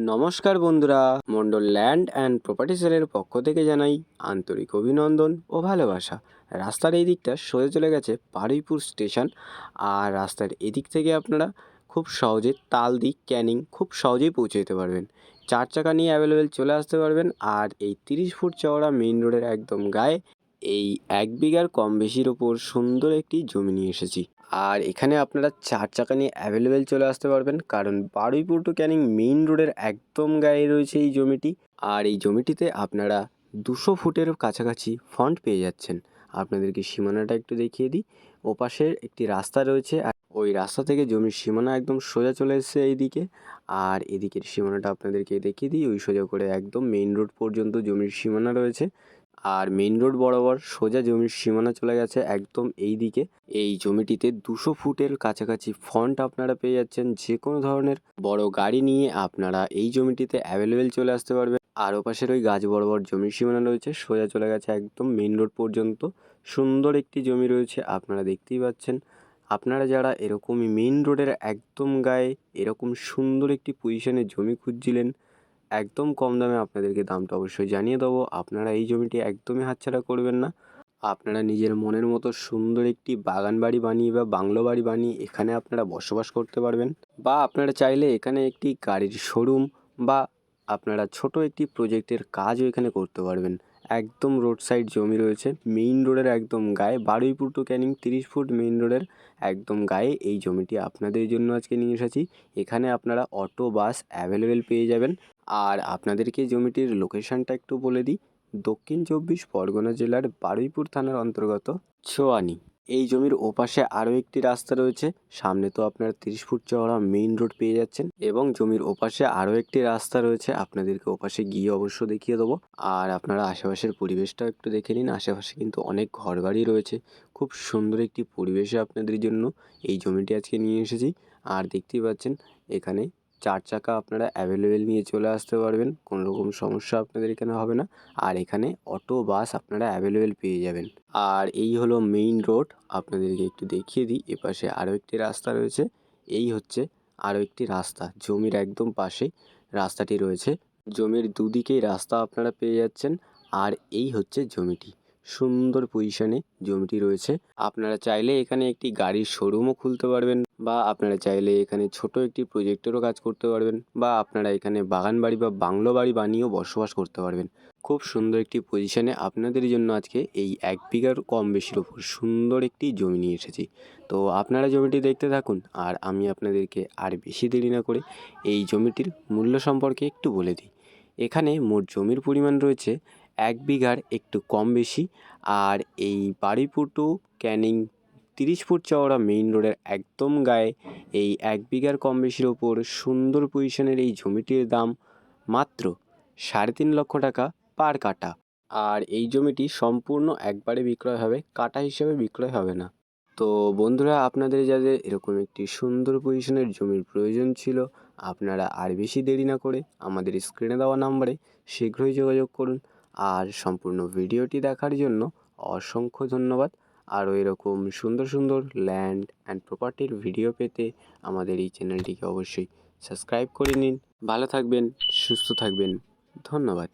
নমস্কার বন্ধুরা, Mondal land and property সেলের পক্ষ থেকে জানাই আন্তরিক অভিনন্দন ও ভালোবাসা। রাস্তার এই দিকটা সোজা চলে গেছে বারুইপুর স্টেশন। আর রাস্তার এদিক থেকে আপনারা খুব সহজে তালদি ক্যানিং খুব সহজেই পৌঁছে যেতে পারবেন। 4 চাকা নিয়ে অ্যাভেলেবেল চলে আসতে পারবেন। আর এই 30 ফুট চওড়া মেইন রোডের একদম গায়ে এই 1 বিঘার কম বেশির ওপর সুন্দর একটি জমি নিয়ে এসেছি। আর এখানে আপনারা 4 চাকা নিয়ে অ্যাভেলেবেল চলে আসতে পারবেন, কারণ বারুইপুর টু ক্যানিং মেইন রোডের একদম গায়ে রয়েছে এই জমিটি। আর এই জমিটিতে আপনারা 200 ফুটের কাছাকাছি ফ্রন্ট পেয়ে যাচ্ছেন। আপনাদেরকে সীমানাটা একটু দেখিয়ে দিই। ওপাশের একটি রাস্তা রয়েছে, আর ওই রাস্তা থেকে জমির সীমানা একদম সোজা চলে এসেছে এইদিকে। আর এদিকের সীমানাটা আপনাদেরকে দেখিয়ে দিই। ওই সোজা করে একদম মেইন রোড পর্যন্ত জমির সীমানা রয়েছে। আর মেইন রোড বরাবর সোজা জমির সীমানা চলে গেছে একদম এই দিকে। এই জমিটিতে 200 ফুটের কাছাকাছি ফ্রন্ট আপনারা পেয়ে যাচ্ছেন। যে কোনো ধরনের বড় গাড়ি নিয়ে আপনারা এই জমিটিতে অ্যাভেলেবেল চলে আসতে পারবেন। আর ওপাশের ওই গাছ বরাবর জমির সীমানা রয়েছে, সোজা চলে গেছে একদম মেইন রোড পর্যন্ত। সুন্দর একটি জমি রয়েছে, আপনারা দেখতেই পাচ্ছেন। আপনারা যারা এরকমই মেইন রোডের একদম গায়ে এরকম সুন্দর একটি পজিশনে জমি খুঁজছিলেন, একদম কম দামে আপনাদেরকে দামটা অবশ্যই জানিয়ে দেবো। আপনারা এই জমিটি একদমই হাতছাড়া করবেন না। আপনারা নিজের মনের মতো সুন্দর একটি বাগান বাড়ি বানিয়ে বা বাংলো বাড়ি বানিয়ে এখানে আপনারা বসবাস করতে পারবেন। বা আপনারা চাইলে এখানে একটি গাড়ির শোরুম বা আপনারা ছোট একটি প্রজেক্টের কাজও এখানে করতে পারবেন। একদম রোড সাইড জমি রয়েছে, মেইন রোডের একদম গায়ে। Baruipur to Canning 30 foot main রোডের একদম গায়ে এই জমিটি আপনাদের জন্য আজকে নিয়ে এসেছি। এখানে আপনারা অটো বাস অ্যাভেলেবেল পেয়ে যাবেন। আর আপনাদেরকে জমিটির লোকেশানটা একটু বলে দিই। দক্ষিণ 24 পরগনা জেলার বারুইপুর থানার অন্তর্গত ছোয়ানি। এই জমির ওপাশে আরও একটি রাস্তা রয়েছে। সামনে তো আপনারা 30 ফুট চওড়া মেইন রোড পেয়ে যাচ্ছেন, এবং জমির ওপাশে আরও একটি রাস্তা রয়েছে। আপনাদেরকে ওপাশে গিয়ে অবশ্য দেখিয়ে দেবো। আর আপনারা আশেপাশের পরিবেশটাও একটু দেখে নিন। আশেপাশে কিন্তু অনেক ঘরবাড়ি রয়েছে। খুব সুন্দর একটি পরিবেশে আপনাদের জন্য এই জমিটি আজকে নিয়ে এসেছি। আর দেখতেই পাচ্ছেন এখানে 4 চাকা আপনারা অ্যাভেলেবেল নিয়ে চলে আসতে পারবেন। কোনো রকম সমস্যা আপনাদের এখানে হবে না। আর এখানে অটো বাস আপনারা অ্যাভেলেবেল পেয়ে যাবেন। আর এই হলো মেইন রোড। আপনাদেরকে একটু দেখিয়ে দিই। এপাশে আরও একটি রাস্তা রয়েছে। এই হচ্ছে আরও একটি রাস্তা, জমির একদম পাশে রাস্তাটি রয়েছে। জমির দুদিকেই রাস্তা আপনারা পেয়ে যাচ্ছেন। আর এই হচ্ছে জমিটি। সুন্দর পজিশনে জমিটি রয়েছে। আপনারা চাইলে এখানে একটি গাড়ির শোরুমও খুলতে পারবেন, বা আপনারা চাইলে এখানে ছোট একটি প্রজেক্টেরও কাজ করতে পারবেন, বা আপনারা এখানে বাগান বাড়ি বা বাংলো বাড়ি বানিয়েও বসবাস করতে পারবেন। খুব সুন্দর একটি পজিশনে আপনাদের জন্য আজকে এই 1 বিঘার কম বেশির ওপর সুন্দর একটি জমি নিয়ে এসেছি। তো আপনারা জমিটি দেখতে থাকুন, আর আমি আপনাদেরকে আর বেশি দেরি না করে এই জমিটির মূল্য সম্পর্কে একটু বলে দিই। এখানে মোট জমির পরিমাণ রয়েছে 1 বিঘার একটু কম বেশি। আর এই বারুইপুর টু ক্যানিং 30 ফুট চওড়া মেইন রোডের একদম গায়ে এই 1 বিঘার কম বেশির ওপর সুন্দর পজিশনের এই জমিটির দাম মাত্র 3.5 লক্ষ টাকা পার কাঠা। আর এই জমিটি সম্পূর্ণ একবারে বিক্রয় হবে, কাঠা হিসেবে বিক্রয় হবে না। তো বন্ধুরা, আপনাদের যাদের এরকম একটি সুন্দর পজিশনের জমির প্রয়োজন ছিল, আপনারা আর বেশি দেরি না করে আমাদের স্ক্রিনে দেওয়া নাম্বারে শীঘ্রই যোগাযোগ করুন। আর সম্পূর্ণ ভিডিওটি দেখার জন্য অসংখ্য ধন্যবাদ। আরও এরকম সুন্দর সুন্দর ল্যান্ড অ্যান্ড প্রপার্টির ভিডিও পেতে আমাদের এই চ্যানেলটিকে অবশ্যই সাবস্ক্রাইব করে নিন। ভালো থাকবেন, সুস্থ থাকবেন। ধন্যবাদ।